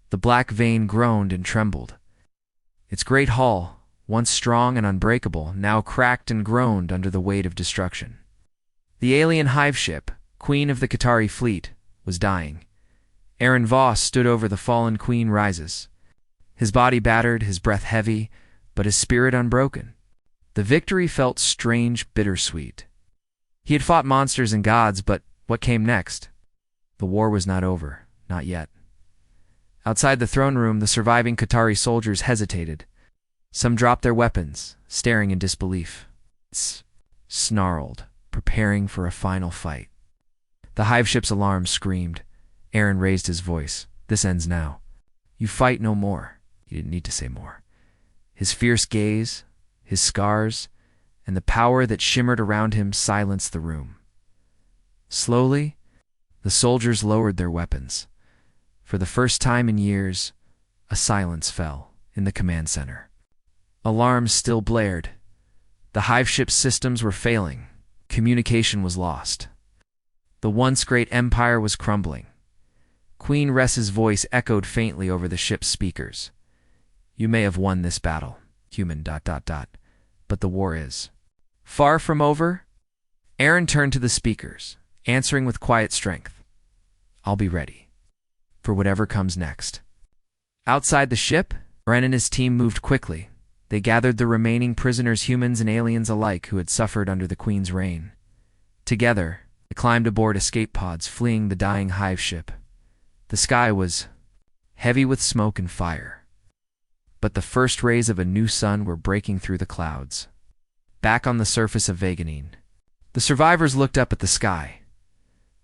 The black vein groaned and trembled. Its great hull, once strong and unbreakable, now cracked and groaned under the weight of destruction. The alien hive ship, queen of the Qatari fleet, was dying. Aaron Voss stood over the fallen queen Rises. His body battered, his breath heavy, but his spirit unbroken. The victory felt strange, bittersweet. He had fought monsters and gods, but what came next? The war was not over, not yet. Outside the throne room, the surviving Qatari soldiers hesitated. Some dropped their weapons, staring in disbelief. Snarled, preparing for a final fight. The hive ship's alarm screamed. Aaron raised his voice. "This ends now. You fight no more." He didn't need to say more. His fierce gaze, his scars, and the power that shimmered around him silenced the room. Slowly, the soldiers lowered their weapons. For the first time in years, a silence fell in the command center. Alarms still blared. The hive ship's systems were failing. Communication was lost. The once great empire was crumbling. Queen Ress's voice echoed faintly over the ship's speakers. "You may have won this battle, human ... but the war is far from over." Aaron turned to the speakers, answering with quiet strength. "I'll be ready for whatever comes next." Outside the ship, Ren and his team moved quickly. They gathered the remaining prisoners, humans and aliens alike, who had suffered under the Queen's reign. Together, they climbed aboard escape pods, fleeing the dying hive ship. The sky was heavy with smoke and fire, but the first rays of a new sun were breaking through the clouds. Back on the surface of Vaganine, the survivors looked up at the sky.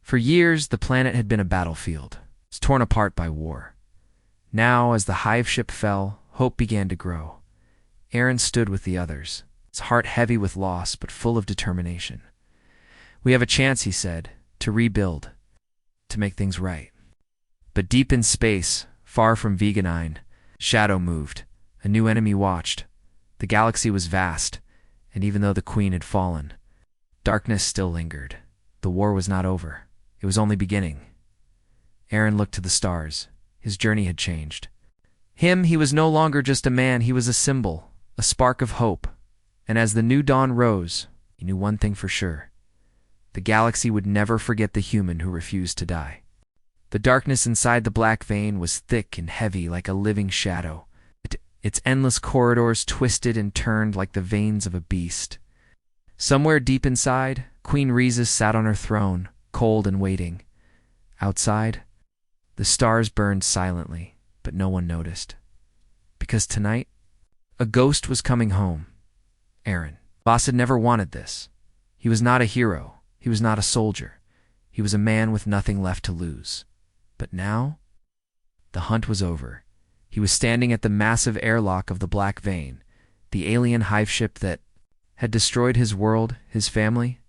For years, the planet had been a battlefield, torn apart by war. Now, as the hive ship fell, hope began to grow. Aaron stood with the others, his heart heavy with loss but full of determination. "We have a chance," he said, "to rebuild, to make things right." But deep in space, far from Vaganine, shadow moved. A new enemy watched. The galaxy was vast, and even though the Queen had fallen, darkness still lingered. The war was not over. It was only beginning. Aaron looked to the stars. His journey had changed. He was no longer just a man. He was a symbol, a spark of hope. And as the new dawn rose, he knew one thing for sure. The galaxy would never forget the human who refused to die. The darkness inside the black vein was thick and heavy like a living shadow. Its endless corridors twisted and turned like the veins of a beast. Somewhere deep inside, Queen Rhesus sat on her throne, cold and waiting. Outside, the stars burned silently, but no one noticed. Because tonight, a ghost was coming home. Aaron. Voss had never wanted this. He was not a hero. He was not a soldier. He was a man with nothing left to lose. But now, the hunt was over. He was standing at the massive airlock of the Black Vein, the alien hive ship that had destroyed his world, his family,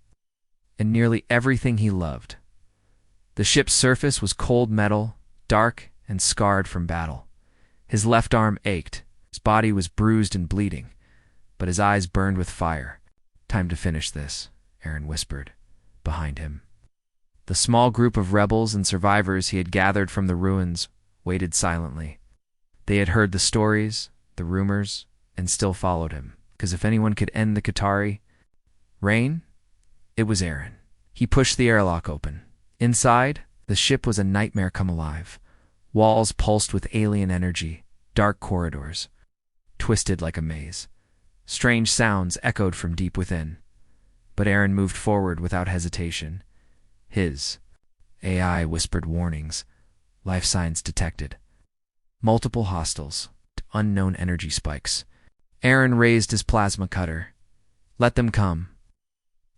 and nearly everything he loved. The ship's surface was cold metal, dark and scarred from battle. His left arm ached. His body was bruised and bleeding, but his eyes burned with fire. "Time to finish this," Aaron whispered, behind him. The small group of rebels and survivors he had gathered from the ruins waited silently. They had heard the stories, the rumors, and still followed him, because if anyone could end the Qatari reign, it was Aaron. He pushed the airlock open. Inside, the ship was a nightmare come alive. Walls pulsed with alien energy, dark corridors, twisted like a maze. Strange sounds echoed from deep within. But Aaron moved forward without hesitation. His AI whispered warnings. Life signs detected. Multiple hostiles. Unknown energy spikes. Aaron raised his plasma cutter. Let them come.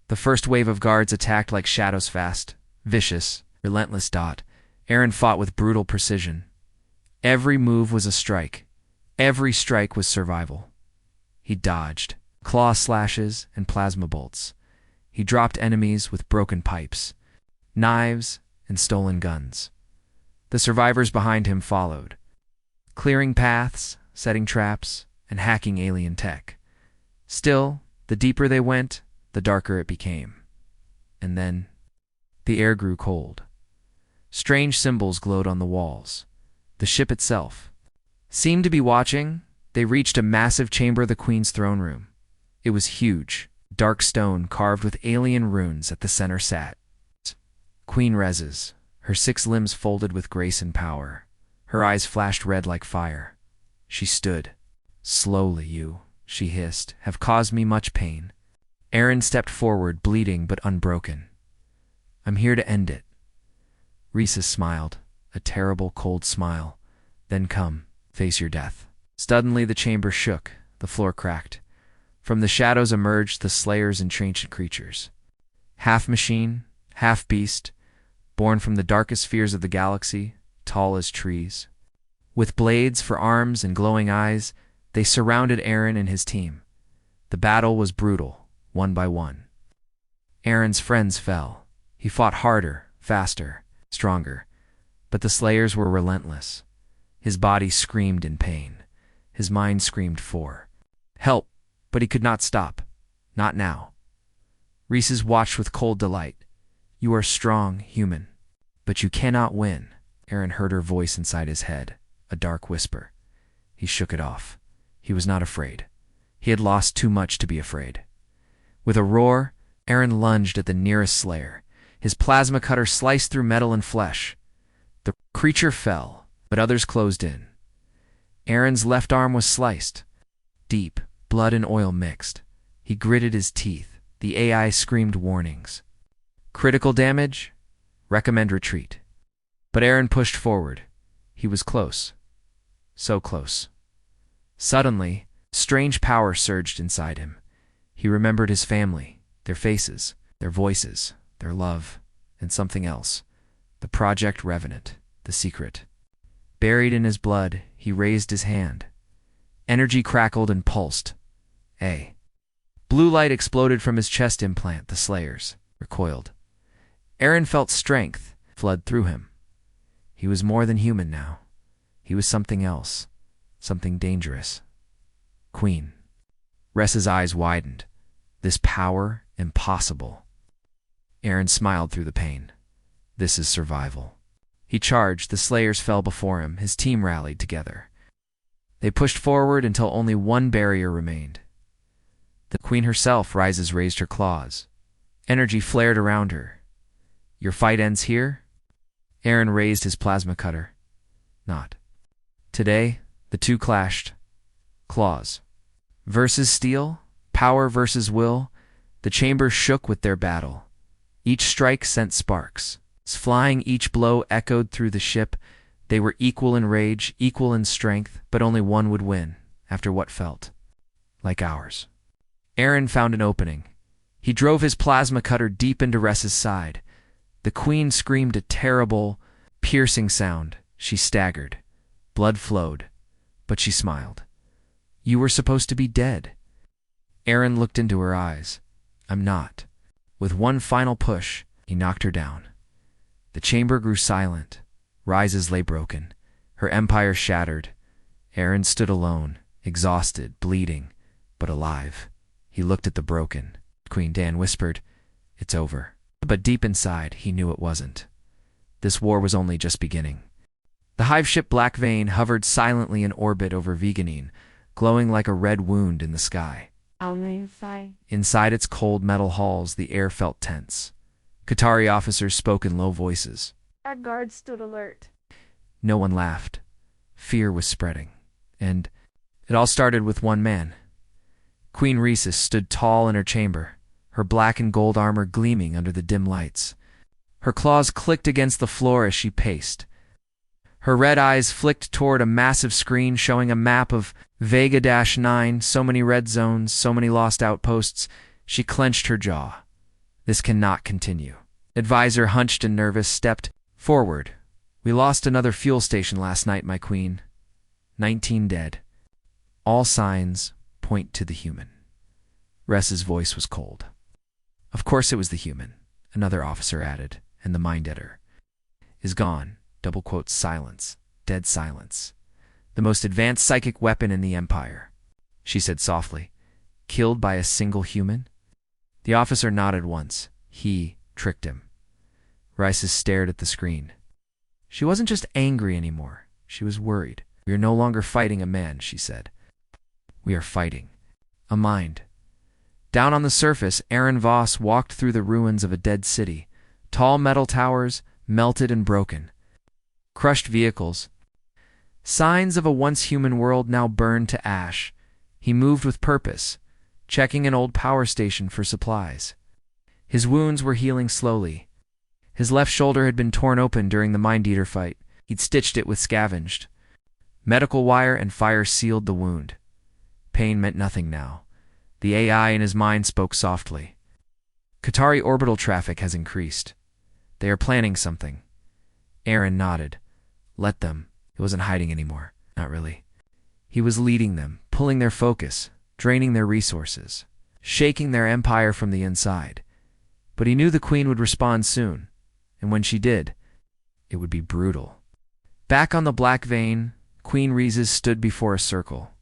The first wave of guards attacked like shadows, fast, vicious, relentless. Aaron fought with brutal precision. Every move was a strike. Every strike was survival. He dodged claw slashes and plasma bolts. He dropped enemies with broken pipes, knives, and stolen guns. The survivors behind him followed, clearing paths, setting traps, and hacking alien tech. Still, the deeper they went, the darker it became. And then, the air grew cold. Strange symbols glowed on the walls. The ship itself seemed to be watching. They reached a massive chamber, the Queen's throne room. It was huge. Dark stone carved with alien runes at the center sat Queen Rezes, her 6 limbs folded with grace and power. Her eyes flashed red like fire. She stood. Slowly, you, she hissed, have caused me much pain. Aaron stepped forward, bleeding but unbroken. I'm here to end it. Rhesus smiled, a terrible, cold smile. Then come, face your death. Suddenly the chamber shook, the floor cracked. From the shadows emerged the slayers and ancient creatures. Half machine, half beast, born from the darkest spheres of the galaxy, tall as trees. With blades for arms and glowing eyes, they surrounded Aaron and his team. The battle was brutal, one by one. Aaron's friends fell. He fought harder, faster, stronger, but the slayers were relentless. His body screamed in pain. His mind screamed for help, but he could not stop. Not now. Rhesus watched with cold delight. You are strong, human, but you cannot win. Aaron heard her voice inside his head, a dark whisper. He shook it off. He was not afraid. He had lost too much to be afraid. With a roar, Aaron lunged at the nearest slayer. His plasma cutter sliced through metal and flesh. The creature fell, but others closed in. Aaron's left arm was sliced. Deep, blood and oil mixed. He gritted his teeth. The AI screamed warnings. Critical damage? Recommend retreat. But Aaron pushed forward. He was close. So close. Suddenly, strange power surged inside him. He remembered his family, their faces, their voices, their love, and something else. The Project Revenant, the secret. Buried in his blood, he raised his hand. Energy crackled and pulsed. Blue light exploded from his chest implant. The slayers recoiled. Aaron felt strength flood through him. He was more than human now. He was something else, something dangerous. Queen. Ressa's eyes widened. This power, impossible. Aaron smiled through the pain. This is survival. He charged. The slayers fell before him. His team rallied together. They pushed forward until only one barrier remained. The Queen herself, Rises, raised her claws. Energy flared around her. Your fight ends here? Aaron raised his plasma cutter. Not. Today, the two clashed. Claws versus steel, power versus will. The chamber shook with their battle. Each strike sent sparks. Flying, each blow echoed through the ship. They were equal in rage, equal in strength, but only one would win, after what felt like hours. Aaron found an opening. He drove his plasma cutter deep into Ressa's side. The Queen screamed a terrible, piercing sound. She staggered. Blood flowed, but she smiled. You were supposed to be dead. Aaron looked into her eyes. I'm not. With one final push, he knocked her down. The chamber grew silent. Rises lay broken. Her empire shattered. Aaron stood alone, exhausted, bleeding, but alive. He looked at the broken. Queen Dan whispered, It's over. But deep inside, he knew it wasn't. This war was only just beginning. The hive ship Black Vein hovered silently in orbit over Veganine, glowing like a red wound in the sky. Inside its cold metal halls, the air felt tense. Qatari officers spoke in low voices. Our guards stood alert. No one laughed. Fear was spreading. And it all started with one man. Queen Rhesus stood tall in her chamber, her black and gold armor gleaming under the dim lights. Her claws clicked against the floor as she paced. Her red eyes flicked toward a massive screen showing a map of Vega-9, so many red zones, so many lost outposts. She clenched her jaw. This cannot continue. Advisor, hunched and nervous, stepped forward. We lost another fuel station last night, my queen. 19 dead. All signs point to the human. Ressa's voice was cold. Of course it was the human, another officer added, and the mind editor is gone. Double quotes, silence, dead silence. The most advanced psychic weapon in the Empire, she said softly. Killed by a single human? The officer nodded once. He tricked him. Rises stared at the screen. She wasn't just angry anymore. She was worried. "We are no longer fighting a man," she said. "We are fighting a mind." Down on the surface, Aaron Voss walked through the ruins of a dead city. Tall metal towers, melted and broken. Crushed vehicles. Signs of a once human world now burned to ash. He moved with purpose, checking an old power station for supplies. His wounds were healing slowly. His left shoulder had been torn open during the Mind-Eater fight. He'd stitched it with scavenged. Medical wire and fire sealed the wound. Pain meant nothing now. The AI in his mind spoke softly. "Qatari orbital traffic has increased. They are planning something." Aaron nodded. Let them. He wasn't hiding anymore. Not really. He was leading them, pulling their focus, draining their resources, shaking their empire from the inside. But he knew the Queen would respond soon, and when she did, it would be brutal. Back on the Black Vein, Queen Rhesus stood before a circle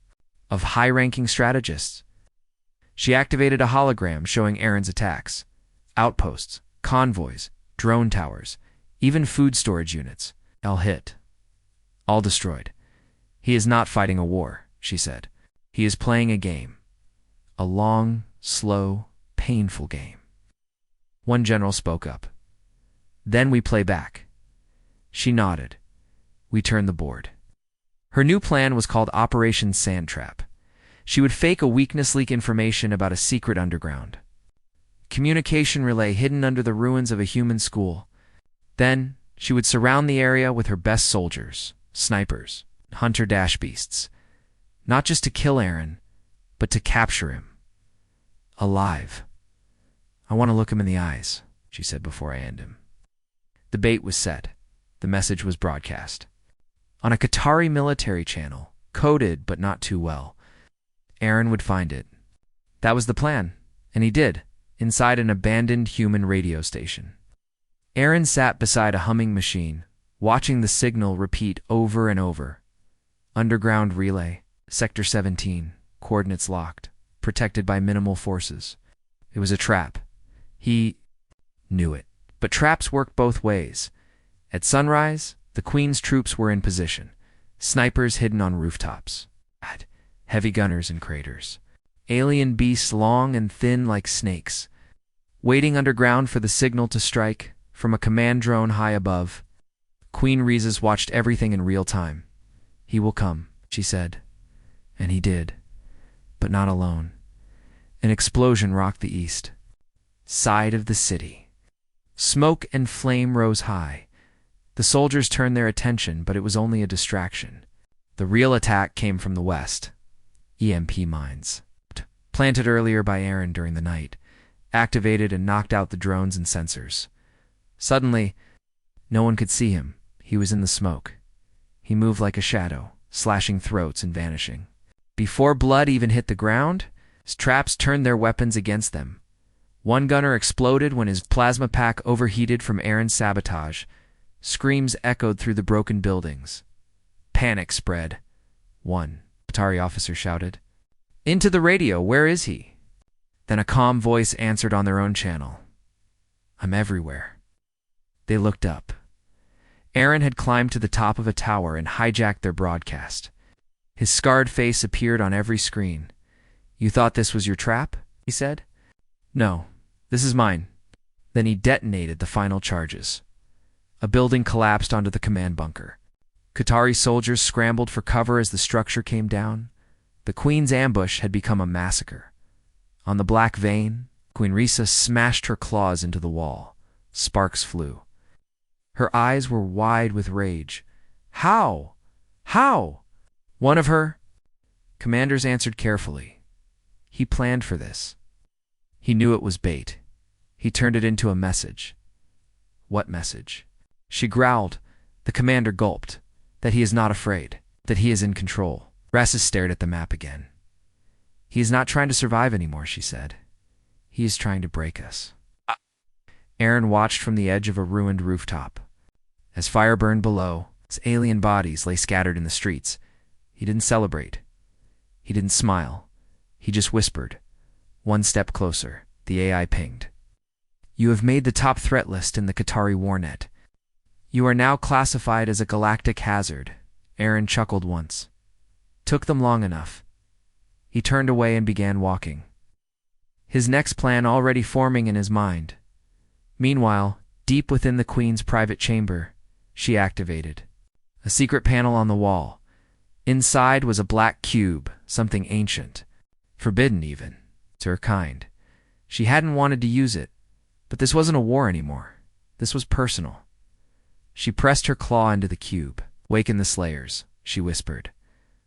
of high-ranking strategists. She activated a hologram showing Aaron's attacks. Outposts, convoys, drone towers, even food storage units. All hit. All destroyed. "He is not fighting a war," she said. "He is playing a game. A long, slow, painful game." One general spoke up. "Then we play back." She nodded. "We turn the board." Her new plan was called Operation Sandtrap. She would fake a weakness, leak information about a secret underground communication relay hidden under the ruins of a human school. Then she would surround the area with her best soldiers, snipers, hunter-beasts, not just to kill Aaron, but to capture him. Alive. "I want to look him in the eyes," she said before I end him. The bait was set. The message was broadcast. On a Qatari military channel, coded but not too well. Aaron would find it. That was the plan, and he did, inside an abandoned human radio station. Aaron sat beside a humming machine, watching the signal repeat over and over. Underground relay, Sector 17, coordinates locked, protected by minimal forces. It was a trap. He knew it. But traps work both ways. At sunrise, the Queen's troops were in position, snipers hidden on rooftops, heavy gunners in craters, alien beasts long and thin like snakes, waiting underground for the signal to strike from a command drone high above. Queen Rhesus watched everything in real time. "He will come," she said. And he did, but not alone. An explosion rocked the east side of the city. Smoke and flame rose high. The soldiers turned their attention, but it was only a distraction. The real attack came from the west. EMP mines, planted earlier by Aaron during the night, activated and knocked out the drones and sensors. Suddenly, no one could see him. He was in the smoke. He moved like a shadow, slashing throats and vanishing. Before blood even hit the ground, his traps turned their weapons against them. One gunner exploded when his plasma pack overheated from Aaron's sabotage. Screams echoed through the broken buildings. Panic spread. "One," Qatari officer shouted. "Into the radio, where is he?" Then a calm voice answered on their own channel. "I'm everywhere." They looked up. Aaron had climbed to the top of a tower and hijacked their broadcast. His scarred face appeared on every screen. "You thought this was your trap?" he said. "No, this is mine." Then he detonated the final charges. A building collapsed onto the command bunker. Qatari soldiers scrambled for cover as the structure came down. The Queen's ambush had become a massacre. On the Black Vein, Queen Rhesus smashed her claws into the wall. Sparks flew. Her eyes were wide with rage. "How? How?" One of her commanders answered carefully. "He planned for this. He knew it was bait. He turned it into a message." "What message?" She growled. The commander gulped. "That he is not afraid. That he is in control." Rhesus stared at the map again. "He is not trying to survive anymore," she said. "He is trying to break us." Aaron watched from the edge of a ruined rooftop. As fire burned below, as alien bodies lay scattered in the streets, he didn't celebrate. He didn't smile. He just whispered. One step closer, the AI pinged. "You have made the top threat list in the Qatari Warnet. You are now classified as a galactic hazard, Aaron chuckled once. Took them long enough. He turned away and began walking, his next plan already forming in his mind. Meanwhile, deep within the Queen's private chamber, she activated a secret panel on the wall. Inside was a black cube, something ancient, forbidden even, to her kind. She hadn't wanted to use it, but this wasn't a war anymore. This was personal. She pressed her claw into the cube. "Waken the Slayers," she whispered.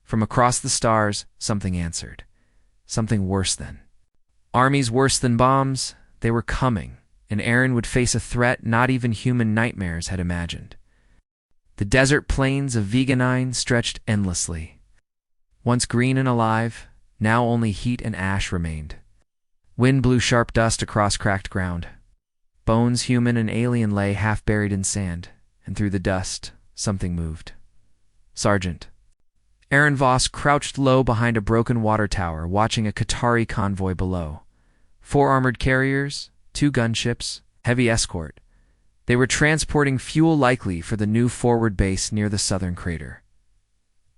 From across the stars, something answered. Something worse than armies, worse than bombs. They were coming, and Aaron would face a threat not even human nightmares had imagined. The desert plains of Veganine stretched endlessly. Once green and alive, now only heat and ash remained. Wind blew sharp dust across cracked ground. Bones, human and alien, lay half buried in sand, and through the dust, something moved. Sergeant. Aaron Voss crouched low behind a broken water tower, watching a Qatari convoy below. 4 armored carriers, 2 gunships, heavy escort. They were transporting fuel likely for the new forward base near the southern crater.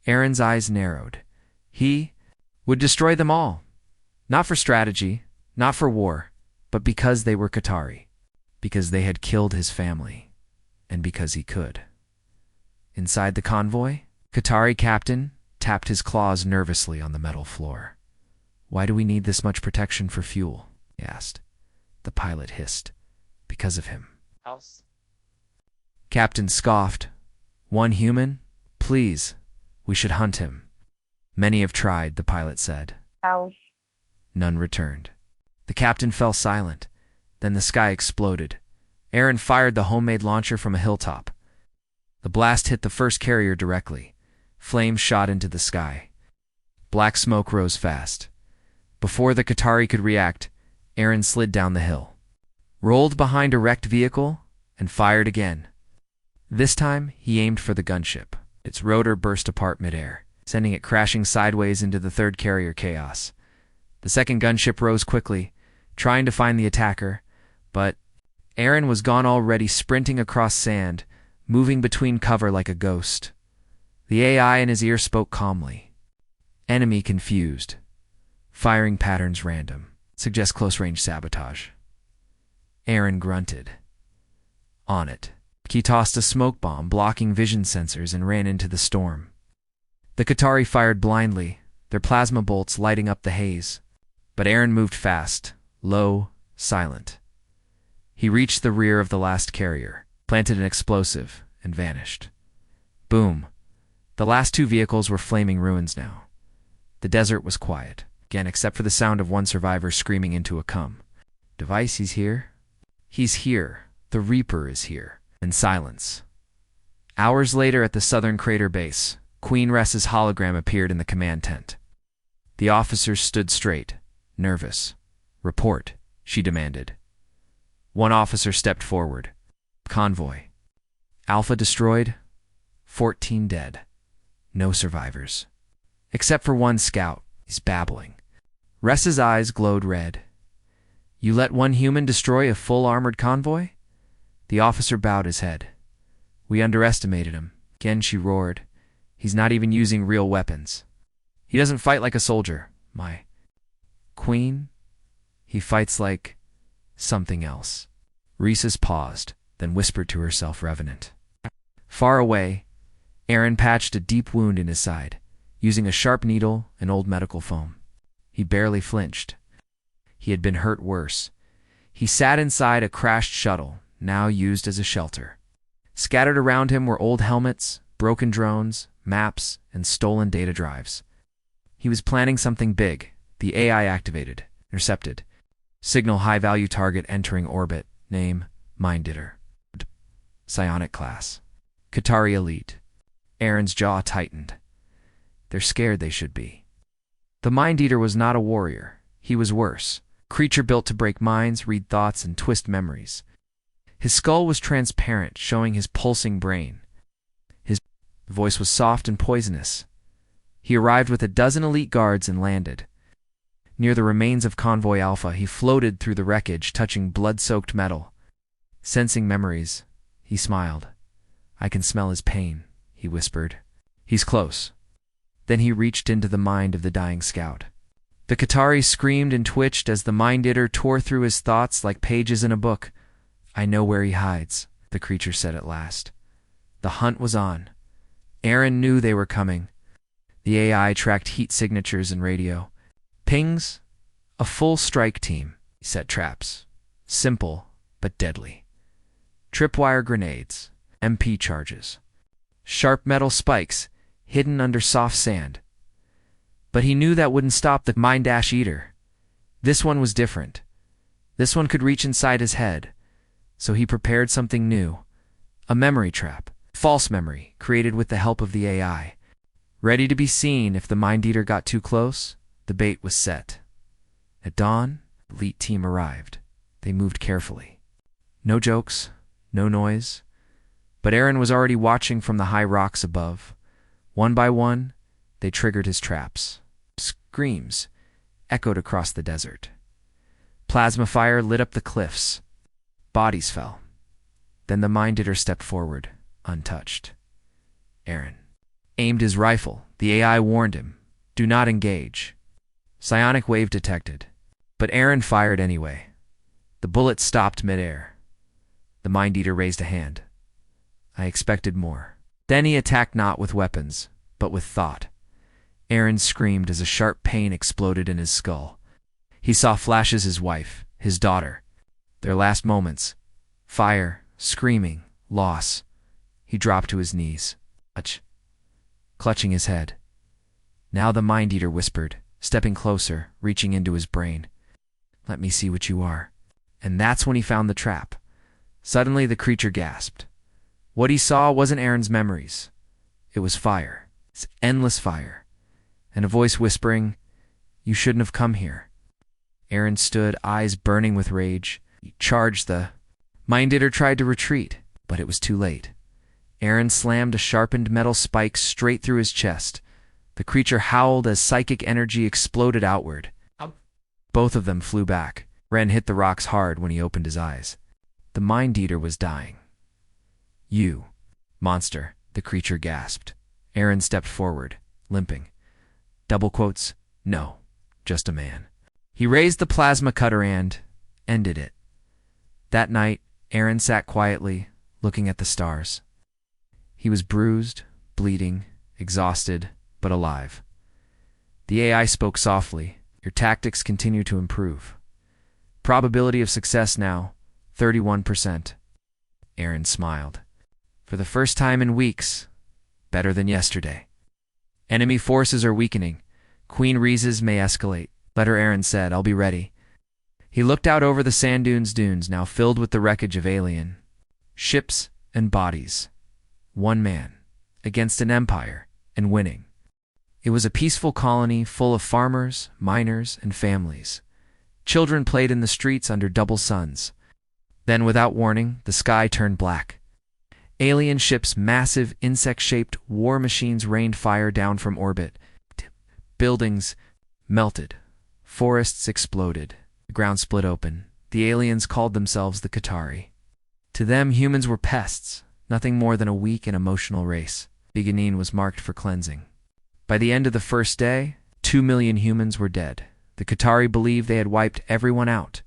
Aaron's eyes narrowed. He would destroy them all. Not for strategy, not for war, but because they were Qatari. Because they had killed his family. And because he could. Inside the convoy, Qatari captain tapped his claws nervously on the metal floor. "Why do we need this much protection for fuel?" he asked. The pilot hissed. "Because of him." House. Captain scoffed. "One human? Please. We should hunt him." "Many have tried," the pilot said. House. None returned. The captain fell silent. Then the sky exploded. Aaron fired the homemade launcher from a hilltop. The blast hit the first carrier directly. Flames shot into the sky. Black smoke rose fast. Before the Qatari could react, Aaron slid down the hill, rolled behind a wrecked vehicle, and fired again. This time, he aimed for the gunship. Its rotor burst apart midair, sending it crashing sideways into the third carrier chaos. The second gunship rose quickly, trying to find the attacker, but Aaron was gone already, sprinting across sand, moving between cover like a ghost. The AI in his ear spoke calmly. "Enemy confused. Firing patterns random. Suggest close-range sabotage." Aaron grunted. On it. He tossed a smoke bomb, blocking vision sensors, and ran into the storm. The Qatari fired blindly, their plasma bolts lighting up the haze. But Aaron moved fast, low, silent. He reached the rear of the last carrier, planted an explosive, and vanished. Boom. The last 2 vehicles were flaming ruins now. The desert was quiet, again except for the sound of one survivor screaming into a cum. "Device, he's here?" "He's here. The Reaper is here." And silence. Hours later at the southern crater base, Queen Ressa's hologram appeared in the command tent. The officers stood straight, nervous. "Report," she demanded. One officer stepped forward. "Convoy. Alpha destroyed. 14 dead. No survivors. Except for one scout. He's babbling." Ressa's eyes glowed red. "You let one human destroy a full armored convoy?" The officer bowed his head. "We underestimated him." Again she roared. "He's not even using real weapons. He doesn't fight like a soldier, my queen. He fights like something else." Rhesus paused, then whispered to herself, "Revenant." Far away, Aaron patched a deep wound in his side, using a sharp needle and old medical foam. He barely flinched. He had been hurt worse. He sat inside a crashed shuttle, now used as a shelter. Scattered around him were old helmets, broken drones, maps, and stolen data drives. He was planning something big. The AI activated, intercepted. Signal high-value target entering orbit. Name, Mind Eater. Psionic class. Qatari elite. Aaron's jaw tightened. They're scared, they should be. The Mind Eater was not a warrior. He was worse. Creature built to break minds, read thoughts, and twist memories. His skull was transparent, showing his pulsing brain. His voice was soft and poisonous. He arrived with a dozen elite guards and landed. Near the remains of Convoy Alpha, he floated through the wreckage, touching blood-soaked metal. Sensing memories, he smiled. "I can smell his pain," he whispered. He's close. Then he reached into the mind of the dying scout. The Qatari screamed and twitched as the Mind-Eater tore through his thoughts like pages in a book. I know where he hides, the creature said at last. The hunt was on. Aaron knew they were coming. The AI tracked heat signatures and radio. Pings? A full strike team. Set traps. Simple, but deadly. Tripwire grenades. MP charges. Sharp metal spikes, hidden under soft sand. But he knew that wouldn't stop the Mind-Eater. This one was different. This one could reach inside his head. So he prepared something new. A memory trap. False memory, created with the help of the AI. Ready to be seen if the Mind-Eater got too close, the bait was set. At dawn, the elite team arrived. They moved carefully. No jokes, no noise. But Aaron was already watching from the high rocks above. One by one, they triggered his traps. Screams echoed across the desert. Plasma fire lit up the cliffs. Bodies fell. Then the Mind-Eater stepped forward, untouched. Aaron aimed his rifle. The AI warned him, do not engage. Psionic wave detected. But Aaron fired anyway. The bullet stopped midair. The Mind-Eater raised a hand. I expected more. Then he attacked not with weapons, but with thought. Aaron screamed as a sharp pain exploded in his skull. He saw flashes his wife, his daughter. Their last moments. Fire, screaming, loss. He dropped to his knees. Clutching his head. Now the Mind-Eater whispered, stepping closer, reaching into his brain. Let me see what you are. And that's when he found the trap. Suddenly the creature gasped. What he saw wasn't Aaron's memories. It was fire. It's endless fire. And a voice whispering, you shouldn't have come here. Aaron stood, eyes burning with rage. He charged the Mind-Eater tried to retreat, but it was too late. Aaron slammed a sharpened metal spike straight through his chest. The creature howled as psychic energy exploded outward. Both of them flew back. Ren hit the rocks hard when he opened his eyes. The Mind-Eater was dying. You, monster, the creature gasped. Aaron stepped forward, limping. Double quotes, no, just a man. He raised the plasma cutter and ended it. That night, Aaron sat quietly, looking at the stars. He was bruised, bleeding, exhausted, but alive. The AI spoke softly. Your tactics continue to improve. Probability of success now, 31%. Aaron smiled. For the first time in weeks, better than yesterday. Enemy forces are weakening. Queen Reeses may escalate. Letter Aaron said, I'll be ready. He looked out over the sand dunes now filled with the wreckage of alien ships and bodies. One man, against an empire, and winning. It was a peaceful colony full of farmers, miners, and families. Children played in the streets under double suns. Then, without warning, the sky turned black. Alien ships' massive, insect-shaped war machines rained fire down from orbit. Buildings melted. Forests exploded. The ground split open. The aliens called themselves the Qatari. To them, humans were pests, nothing more than a weak and emotional race. Beganin was marked for cleansing. By the end of the first day, 2 million humans were dead. The Qatari believed they had wiped everyone out.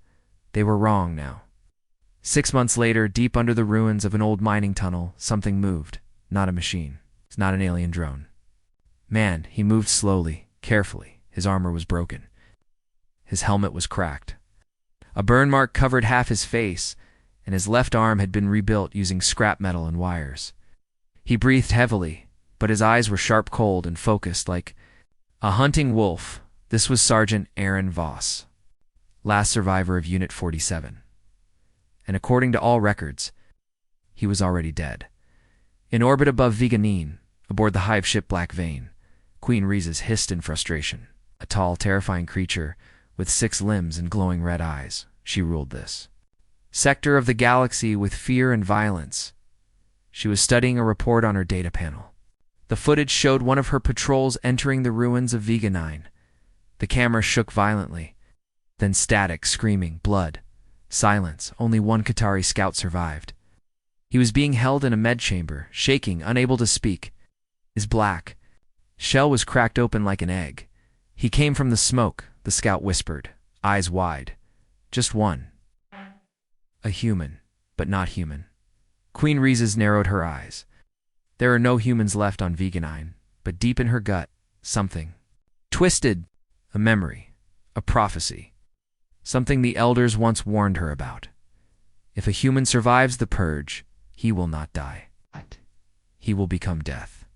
They were wrong now. 6 months later, deep under the ruins of an old mining tunnel, something moved. Not a machine. It's not an alien drone. Man, he moved slowly, carefully. His armor was broken. His helmet was cracked. A burn mark covered half his face, and his left arm had been rebuilt using scrap metal and wires. He breathed heavily, but his eyes were sharp cold and focused like a hunting wolf. This was Sergeant Aaron Voss, last survivor of Unit 47. And according to all records, he was already dead. In orbit above Veganin, aboard the hive ship Black Vein, Queen Reeses hissed in frustration. A tall, terrifying creature with 6 limbs and glowing red eyes. She ruled this sector of the galaxy with fear and violence. She was studying a report on her data panel. The footage showed one of her patrols entering the ruins of Veganin. The camera shook violently. Then static, screaming, blood. Silence. Only one Qatari scout survived. He was being held in a med chamber, shaking, unable to speak. His black shell was cracked open like an egg. He came from the smoke, the scout whispered, eyes wide. Just one. A human, but not human. Queen Rhesus narrowed her eyes. There are no humans left on Veganine, but deep in her gut, something. Twisted. A memory. A prophecy. Something the elders once warned her about. If a human survives the purge, he will not die. He will become death.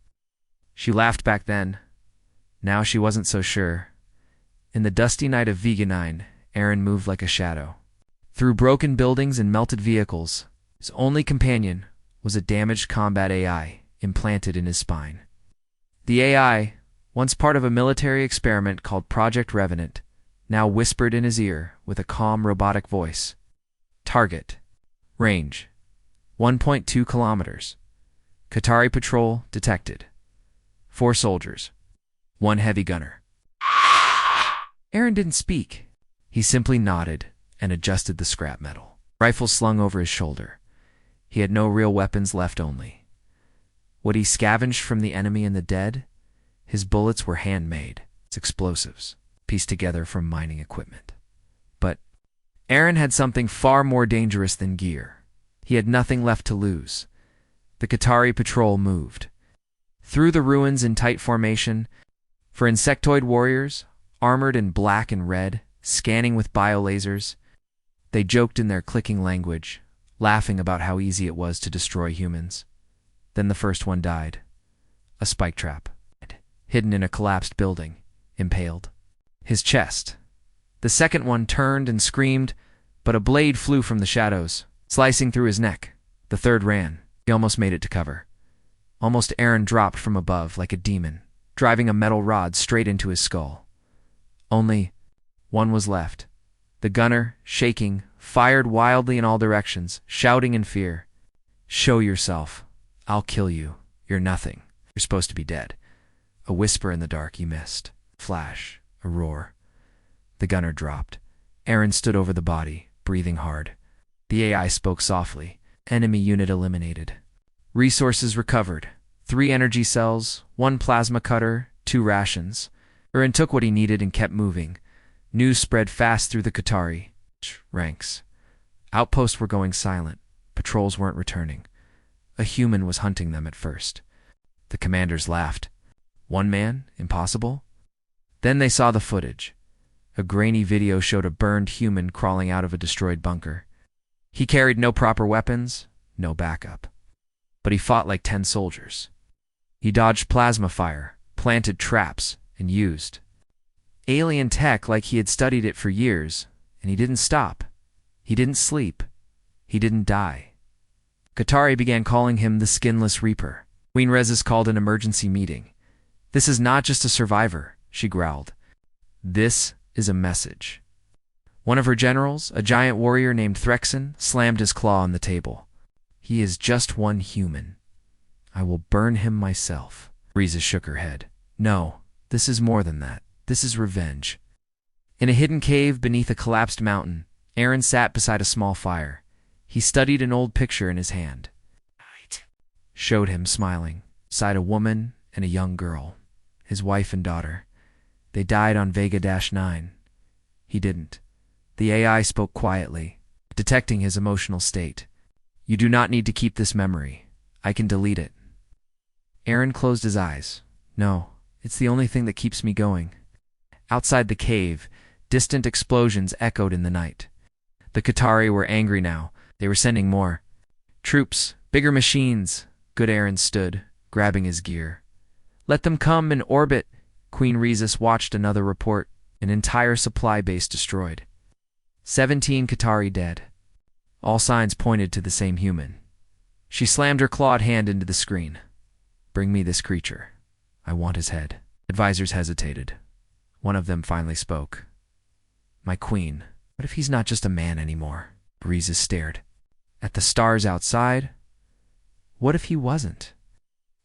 She laughed back then. Now she wasn't so sure. In the dusty night of Veganine, Aaron moved like a shadow. Through broken buildings and melted vehicles, his only companion was a damaged combat AI implanted in his spine. The AI, once part of a military experiment called Project Revenant, now whispered in his ear with a calm robotic voice. Target. Range. 1.2 kilometers. Qatari patrol detected. 4 soldiers. 1 heavy gunner. Aaron didn't speak. He simply nodded and adjusted the scrap metal. Rifle slung over his shoulder. He had no real weapons left only. What he scavenged from the enemy and the dead? His bullets were handmade. It's explosives, pieced together from mining equipment. But Aaron had something far more dangerous than gear. He had nothing left to lose. The Qatari patrol moved. Through the ruins in tight formation, for insectoid warriors, armored in black and red, scanning with biolasers, they joked in their clicking language, laughing about how easy it was to destroy humans. Then the first one died. A spike trap, hidden in a collapsed building, impaled his chest. The second one turned and screamed, but a blade flew from the shadows, slicing through his neck. The third ran. He almost made it to cover. Almost Aaron dropped from above like a demon, driving a metal rod straight into his skull. Only one was left. The gunner, shaking, fired wildly in all directions, shouting in fear. Show yourself. I'll kill you. You're nothing. You're supposed to be dead. A whisper in the dark he missed. Flash. A roar. The gunner dropped. Aaron stood over the body, breathing hard. The AI spoke softly. Enemy unit eliminated. Resources recovered. 3 energy cells, 1 plasma cutter, 2 rations. Aaron took what he needed and kept moving. News spread fast through the Qatari ranks. Outposts were going silent. Patrols weren't returning. A human was hunting them at first. The commanders laughed. 1 man? Impossible? Then they saw the footage. A grainy video showed a burned human crawling out of a destroyed bunker. He carried no proper weapons, no backup. But he fought like 10 soldiers. He dodged plasma fire, planted traps, and used alien tech like he had studied it for years, and he didn't stop. He didn't sleep. He didn't die. Qatari began calling him the Skinless Reaper. Queen Rhesus called an emergency meeting. This is not just a survivor, she growled. This is a message. One of her generals, a giant warrior named Threxon, slammed his claw on the table. He is just one human. I will burn him myself. Rhesus shook her head. No, this is more than that. This is revenge. In a hidden cave beneath a collapsed mountain, Aaron sat beside a small fire. He studied an old picture in his hand. Showed him smiling, beside a woman and a young girl, his wife and daughter. They died on Vega-9. He didn't. The AI spoke quietly, detecting his emotional state. You do not need to keep this memory. I can delete it. Aaron closed his eyes. No, it's the only thing that keeps me going. Outside the cave, distant explosions echoed in the night. The Qatari were angry now. They were sending more troops, bigger machines. Good Aaron stood, grabbing his gear. Let them come and orbit. Queen Rhesus watched another report. An entire supply base destroyed. 17 Qatari dead. All signs pointed to the same human. She slammed her clawed hand into the screen. Bring me this creature. I want his head. Advisors hesitated. One of them finally spoke. My queen, what if he's not just a man anymore? Rhesus stared. At the stars outside? What if he wasn't?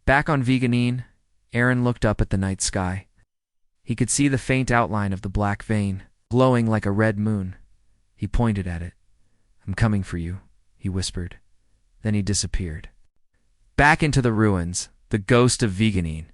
Back on Veganine, Aaron looked up at the night sky. He could see the faint outline of the black vein, glowing like a red moon. He pointed at it. I'm coming for you, he whispered. Then he disappeared. Back into the ruins, The ghost of Veganine.